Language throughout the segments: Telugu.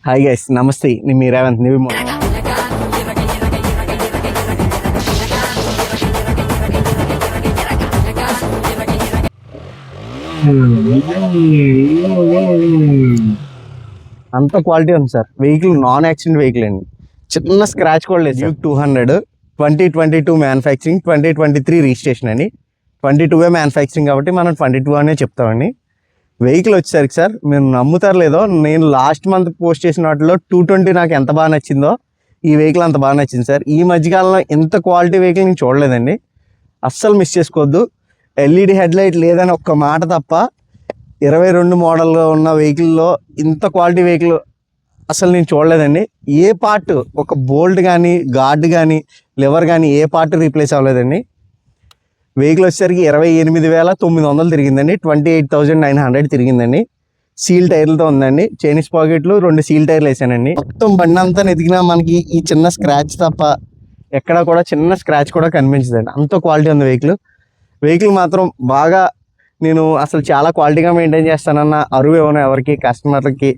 హాయ్ గైస్, నమస్తే. నేను మీ రేవంత్ నివి. అంత క్వాలిటీ ఉంది sir. Vehicle non accident vehicle అండి, చిన్న స్క్రాచ్ కూడా లేదు. డ్యూక్ 200 2022 మ్యానుఫ్యాక్చరింగ్, 2023 రిజిస్ట్రేషన్ అండి. 22 మ్యానుఫ్యాక్చరింగ్ కాబట్టి మనం 22 అనే చెప్తామండి. వెహికల్ వచ్చేసరికి సార్, మీరు నమ్ముతారు లేదో, నేను లాస్ట్ మంత్ పోస్ట్ చేసిన వాటిలో 220 నాకు ఎంత బాగా నచ్చిందో ఈ వెహికల్ అంత బాగా నచ్చింది సార్. ఈ మధ్యకాలంలో ఇంత క్వాలిటీ వెహికల్ నేను చూడలేదండి. అస్సలు మిస్ చేసుకోవద్దు. ఎల్ఈడి హెడ్లైట్ లేదని ఒక్క మాట తప్ప 22 మోడల్లో ఉన్న వెహికల్లో ఇంత క్వాలిటీ వెహికల్ అసలు నేను చూడలేదండి. ఏ పార్ట్, ఒక బోల్ట్ కానీ, గార్డ్ కానీ, లివర్ కానీ ఏ పార్ట్ రీప్లేస్ అవ్వలేదండి. వెహికల్ వచ్చేసరికి 28,900 తిరిగిందండి. 28,900 తిరిగిందండి. సీల్ టైర్లతో ఉందండి. చైనీస్ పాకెట్లు, 2 సీల్ టైర్లు వేసానండి. మొత్తం బండి అంతా ఎదిగినా మనకి ఈ చిన్న స్క్రాచ్ తప్ప ఎక్కడ కూడా చిన్న స్క్రాచ్ కూడా కనిపించదండి. అంత క్వాలిటీ ఉంది వెహికల్ మాత్రం బాగా. నేను అసలు చాలా క్వాలిటీగా మెయింటైన్ చేస్తానన్న అరువు ఏమన్నా ఎవరికి, కస్టమర్లకి,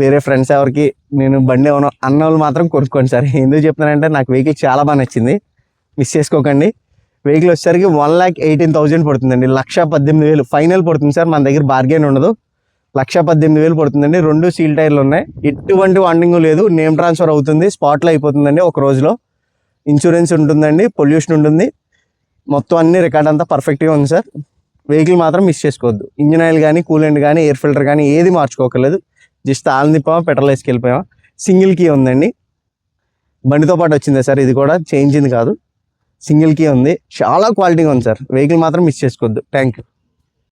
వేరే ఫ్రెండ్స్ ఎవరికి నేను బండి ఏమన్నా అన్న వాళ్ళు మాత్రం కొనుక్కోండి సార్. ఎందుకు చెప్తున్నానంటే నాకు వెహికల్ చాలా బాగా నచ్చింది. మిస్ చేసుకోకండి. వెహికల్ వచ్చేసరికి 1,18,000 పడుతుందండి. 1,18,000 ఫైనల్ పడుతుంది సార్. మన దగ్గర బార్గెన్ ఉండదు. 1,18,000 పడుతుందండి. 2 సీల్ టైర్లు ఉన్నాయి. ఎటువంటి వాండింగ్ లేదు. నేమ్ ట్రాన్స్ఫర్ అవుతుంది, స్పాట్లో అయిపోతుందండి ఒక రోజులో. ఇన్సూరెన్స్ ఉంటుందండి, పొల్యూషన్ ఉంటుంది, మొత్తం అన్ని రికార్డ్ అంతా పర్ఫెక్ట్గా ఉంది సార్. వెహికల్ మాత్రం మిస్ చేసుకోవద్దు. ఇంజిన్ ఆయిల్ కానీ, కూలెంట్ కానీ, ఎయిర్ ఫిల్టర్ కానీ ఏది మార్చుకోకర్లేదు. జస్ట్ ఆయిల్ నింపామా, పెట్రోల్ వేసుకెళ్ళిపోయామా. సింగిల్ కీ ఉందండి. బండితో పాటు వచ్చిందే సార్, ఇది కూడా చేంజింది కాదు, సింగిల్ కీ ఉంది. చాలా క్వాలిటీగా ఉంది సార్. వెహికల్ మాత్రం మిస్ చేసుకోవద్దు. Thank you.